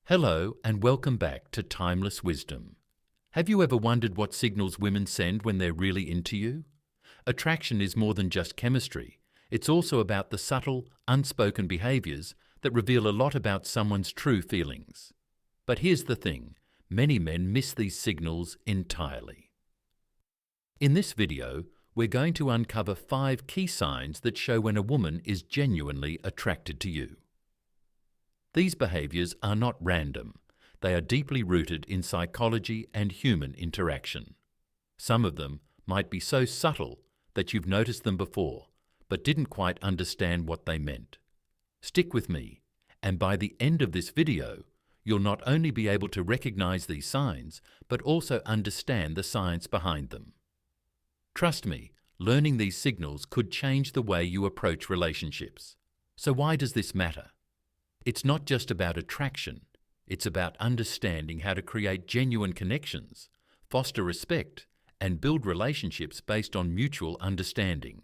Hello and welcome back to Timeless Wisdom. Have you ever wondered what signals women send when they're really into you? Attraction is more than just chemistry. It's also about the subtle, unspoken behaviors that reveal a lot about someone's true feelings. But here's the thing, many men miss these signals entirely. In this video, we're going to uncover 5 key signs that show when a woman is genuinely attracted to you. These behaviors are not random. They are deeply rooted in psychology and human interaction. Some of them might be so subtle that you've noticed them before, but didn't quite understand what they meant. Stick with me, and by the end of this video, you'll not only be able to recognize these signs, but also understand the science behind them. Trust me, learning these signals could change the way you approach relationships. So why does this matter? It's not just about attraction, it's about understanding how to create genuine connections, foster respect, and build relationships based on mutual understanding.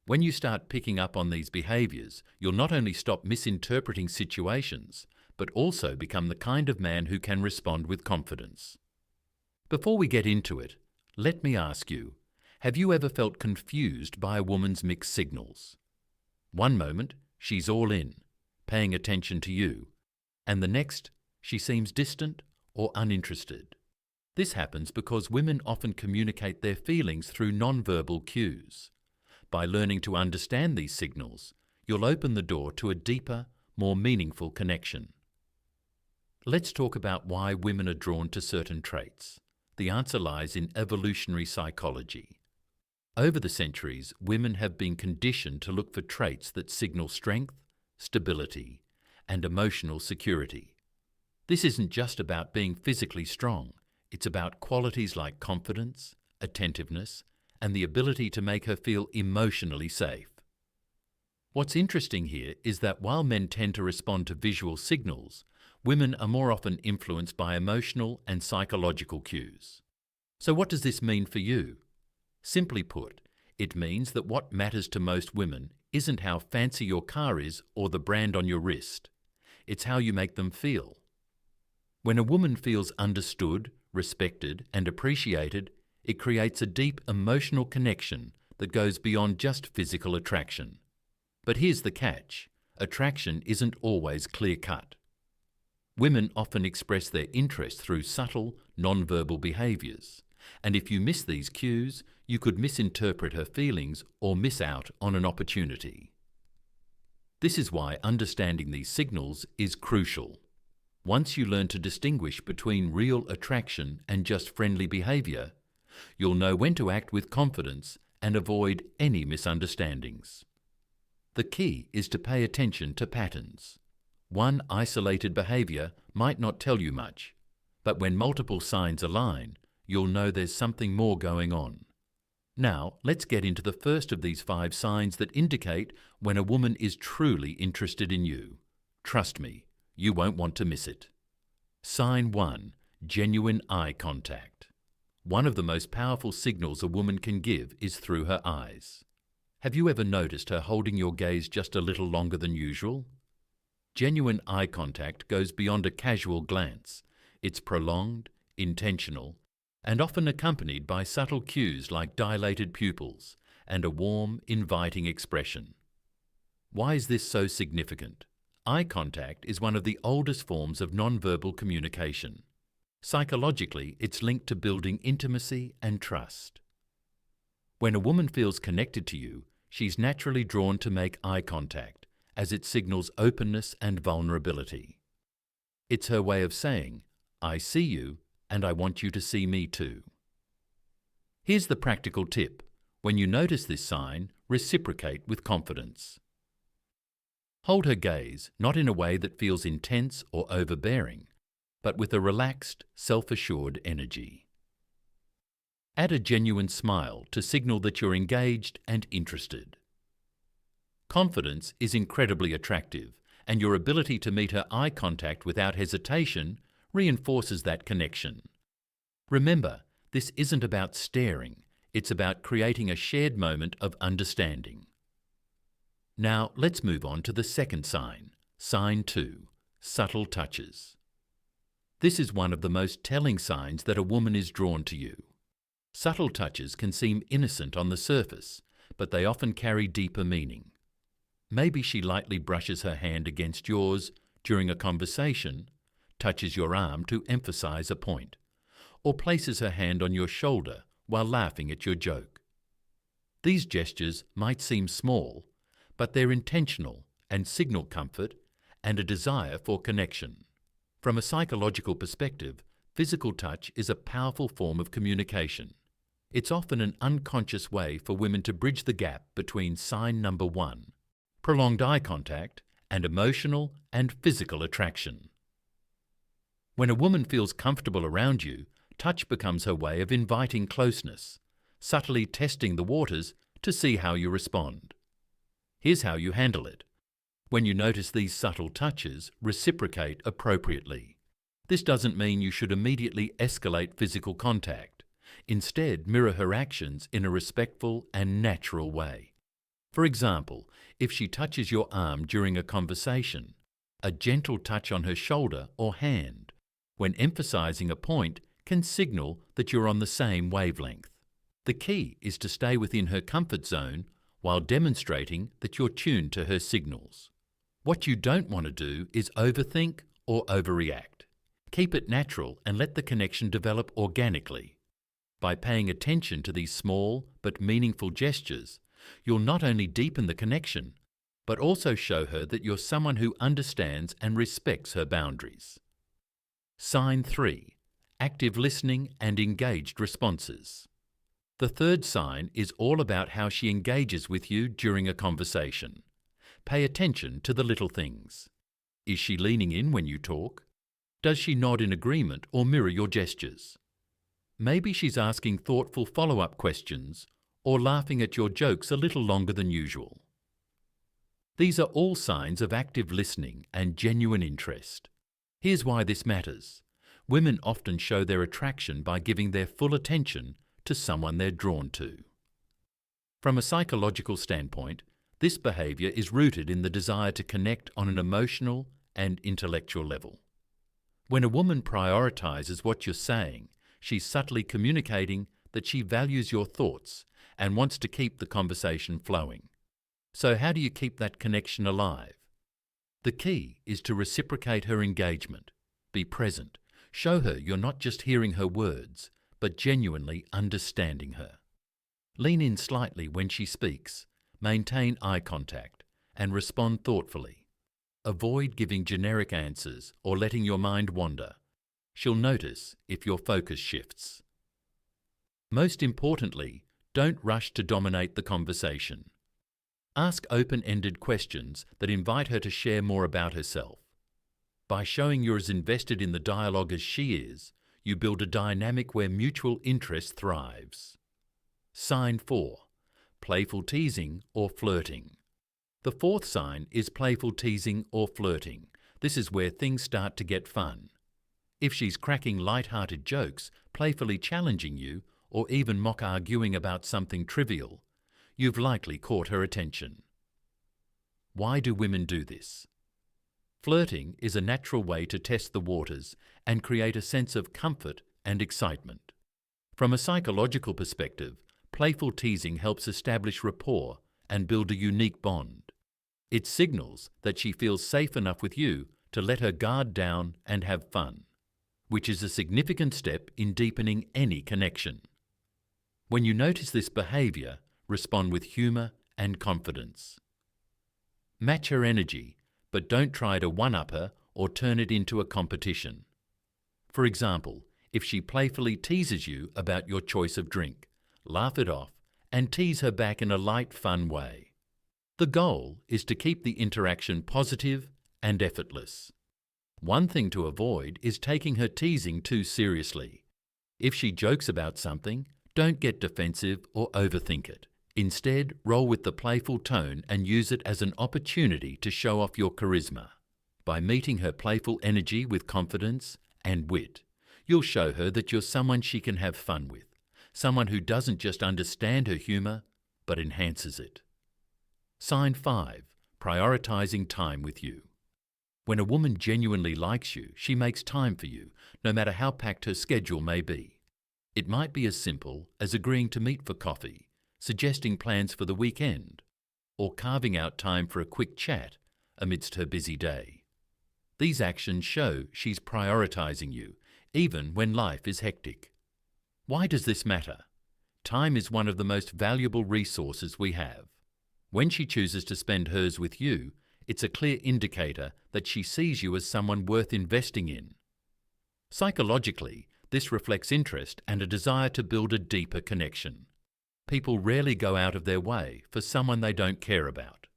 When you start picking up on these behaviors, you'll not only stop misinterpreting situations, but also become the kind of man who can respond with confidence. Before we get into it, let me ask you, have you ever felt confused by a woman's mixed signals? One moment, she's all in, paying attention to you, and the next, she seems distant or uninterested. This happens because women often communicate their feelings through nonverbal cues. By learning to understand these signals, you'll open the door to a deeper, more meaningful connection. Let's talk about why women are drawn to certain traits. The answer lies in evolutionary psychology. Over the centuries, women have been conditioned to look for traits that signal strength, stability, and emotional security. This isn't just about being physically strong, it's about qualities like confidence, attentiveness, and the ability to make her feel emotionally safe. What's interesting here is that while men tend to respond to visual signals, women are more often influenced by emotional and psychological cues. So what does this mean for you? Simply put, it means that what matters to most women isn't how fancy your car is or the brand on your wrist. It's how you make them feel. When a woman feels understood, respected, and appreciated, it creates a deep emotional connection that goes beyond just physical attraction. But here's the catch. Attraction isn't always clear-cut. Women often express their interest through subtle, non-verbal behaviors. And if you miss these cues, you could misinterpret her feelings or miss out on an opportunity. This is why understanding these signals is crucial. Once you learn to distinguish between real attraction and just friendly behavior, you'll know when to act with confidence and avoid any misunderstandings. The key is to pay attention to patterns. One isolated behavior might not tell you much, but when multiple signs align, you'll know there's something more going on. Now, let's get into the first of these 5 signs that indicate when a woman is truly interested in you. Trust me, you won't want to miss it. Sign 1. Genuine eye contact. One of the most powerful signals a woman can give is through her eyes. Have you ever noticed her holding your gaze just a little longer than usual? Genuine eye contact goes beyond a casual glance. It's prolonged, intentional, and often accompanied by subtle cues like dilated pupils and a warm, inviting expression. Why is this so significant? Eye contact is one of the oldest forms of nonverbal communication. Psychologically, it's linked to building intimacy and trust. When a woman feels connected to you, she's naturally drawn to make eye contact, as it signals openness and vulnerability. It's her way of saying, "I see you, and I want you to see me too." Here's the practical tip. When you notice this sign, reciprocate with confidence. Hold her gaze, not in a way that feels intense or overbearing, but with a relaxed, self-assured energy. Add a genuine smile to signal that you're engaged and interested. Confidence is incredibly attractive, and your ability to meet her eye contact without hesitation reinforces that connection. Remember, this isn't about staring, it's about creating a shared moment of understanding. Now let's move on to the second sign, sign 2, subtle touches. This is one of the most telling signs that a woman is drawn to you. Subtle touches can seem innocent on the surface, but they often carry deeper meaning. Maybe she lightly brushes her hand against yours during a conversation, touches your arm to emphasize a point, or places her hand on your shoulder while laughing at your joke. These gestures might seem small, but they're intentional and signal comfort and a desire for connection. From a psychological perspective, physical touch is a powerful form of communication. It's often an unconscious way for women to bridge the gap between sign number 1, prolonged eye contact, and emotional and physical attraction. When a woman feels comfortable around you, touch becomes her way of inviting closeness, subtly testing the waters to see how you respond. Here's how you handle it. When you notice these subtle touches, reciprocate appropriately. This doesn't mean you should immediately escalate physical contact. Instead, mirror her actions in a respectful and natural way. For example, if she touches your arm during a conversation, a gentle touch on her shoulder or hand, when emphasizing a point, can signal that you're on the same wavelength. The key is to stay within her comfort zone while demonstrating that you're tuned to her signals. What you don't want to do is overthink or overreact. Keep it natural and let the connection develop organically. By paying attention to these small but meaningful gestures, you'll not only deepen the connection, but also show her that you're someone who understands and respects her boundaries. Sign 3. Active listening and engaged responses. The third sign is all about how she engages with you during a conversation. Pay attention to the little things. Is she leaning in when you talk? Does she nod in agreement or mirror your gestures? Maybe she's asking thoughtful follow-up questions or laughing at your jokes a little longer than usual. These are all signs of active listening and genuine interest. Here's why this matters. Women often show their attraction by giving their full attention to someone they're drawn to. From a psychological standpoint, this behavior is rooted in the desire to connect on an emotional and intellectual level. When a woman prioritizes what you're saying, she's subtly communicating that she values your thoughts and wants to keep the conversation flowing. So how do you keep that connection alive? The key is to reciprocate her engagement. Be present. Show her you're not just hearing her words, but genuinely understanding her. Lean in slightly when she speaks. Maintain eye contact and respond thoughtfully. Avoid giving generic answers or letting your mind wander. She'll notice if your focus shifts. Most importantly, don't rush to dominate the conversation. Ask open-ended questions that invite her to share more about herself. By showing you're as invested in the dialogue as she is, you build a dynamic where mutual interest thrives. Sign 4. Playful teasing or flirting. The fourth sign is playful teasing or flirting. This is where things start to get fun. If she's cracking light-hearted jokes, playfully challenging you, or even mock arguing about something trivial, you've likely caught her attention. Why do women do this? Flirting is a natural way to test the waters and create a sense of comfort and excitement. From a psychological perspective, playful teasing helps establish rapport and build a unique bond. It signals that she feels safe enough with you to let her guard down and have fun, which is a significant step in deepening any connection. When you notice this behavior, respond with humor and confidence. Match her energy, but don't try to one-up her or turn it into a competition. For example, if she playfully teases you about your choice of drink, laugh it off and tease her back in a light, fun way. The goal is to keep the interaction positive and effortless. One thing to avoid is taking her teasing too seriously. If she jokes about something, don't get defensive or overthink it. Instead, roll with the playful tone and use it as an opportunity to show off your charisma. By meeting her playful energy with confidence and wit, you'll show her that you're someone she can have fun with, someone who doesn't just understand her humor, but enhances it. Sign 5. Prioritizing time with you. When a woman genuinely likes you, she makes time for you, no matter how packed her schedule may be. It might be as simple as agreeing to meet for coffee, suggesting plans for the weekend, or carving out time for a quick chat amidst her busy day. These actions show she's prioritizing you, even when life is hectic. Why does this matter? Time is one of the most valuable resources we have. When she chooses to spend hers with you, it's a clear indicator that she sees you as someone worth investing in. Psychologically, this reflects interest and a desire to build a deeper connection. People rarely go out of their way for someone they don't care about.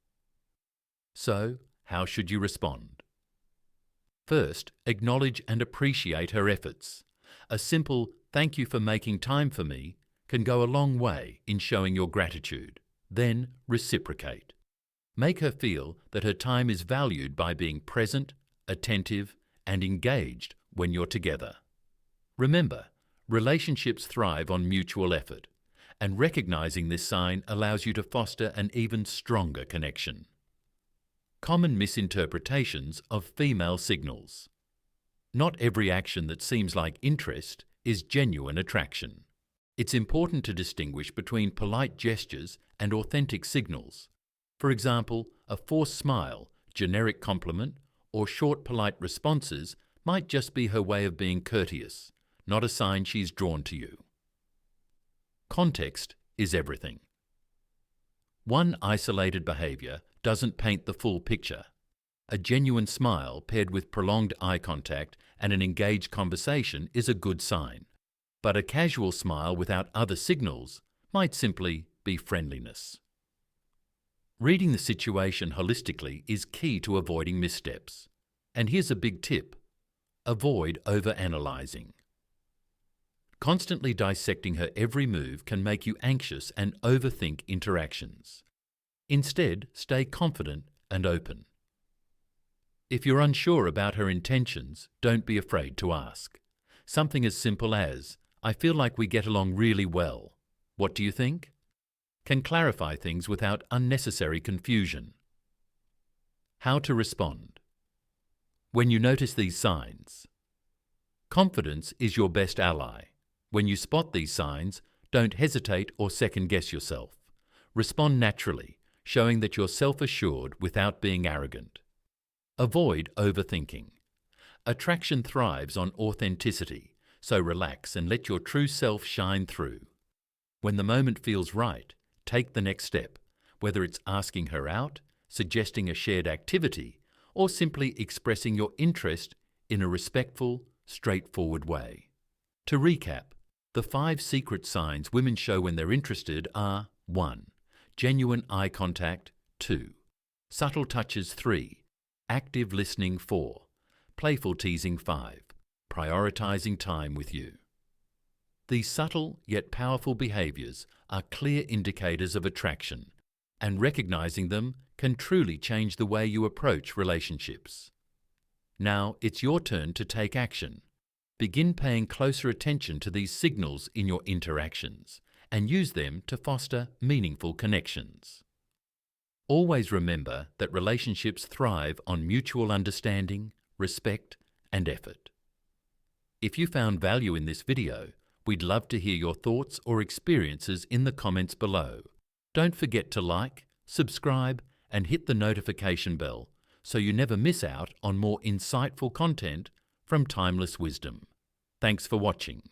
So, how should you respond? First, acknowledge and appreciate her efforts. A simple "thank you for making time for me" can go a long way in showing your gratitude. Then, reciprocate. Make her feel that her time is valued by being present, attentive, and engaged when you're together. Remember, relationships thrive on mutual effort, and recognizing this sign allows you to foster an even stronger connection. Common misinterpretations of female signals. Not every action that seems like interest is genuine attraction. It's important to distinguish between polite gestures and authentic signals. For example, a forced smile, generic compliment, or short polite responses might just be her way of being courteous, not a sign she's drawn to you. Context is everything. One isolated behavior doesn't paint the full picture. A genuine smile paired with prolonged eye contact and an engaged conversation is a good sign. But a casual smile without other signals might simply be friendliness. Reading the situation holistically is key to avoiding missteps. And here's a big tip: avoid overanalyzing. Constantly dissecting her every move can make you anxious and overthink interactions. Instead, stay confident and open. If you're unsure about her intentions, don't be afraid to ask. Something as simple as, "I feel like we get along really well. What do you think?" can clarify things without unnecessary confusion. How to respond. When you notice these signs. Confidence is your best ally. When you spot these signs, don't hesitate or second-guess yourself. Respond naturally, showing that you're self-assured without being arrogant. Avoid overthinking. Attraction thrives on authenticity, so relax and let your true self shine through. When the moment feels right, take the next step, whether it's asking her out, suggesting a shared activity, or simply expressing your interest in a respectful, straightforward way. To recap, the 5 secret signs women show when they're interested are 1. Genuine eye contact 2. Subtle touches 3. Active listening 4. Playful teasing 5. Prioritizing time with you. These subtle yet powerful behaviors are clear indicators of attraction, and recognizing them can truly change the way you approach relationships. Now it's your turn to take action. Begin paying closer attention to these signals in your interactions and use them to foster meaningful connections. Always remember that relationships thrive on mutual understanding, respect, and effort. If you found value in this video, we'd love to hear your thoughts or experiences in the comments below. Don't forget to like, subscribe, and hit the notification bell so you never miss out on more insightful content from Timeless Wisdom. Thanks for watching.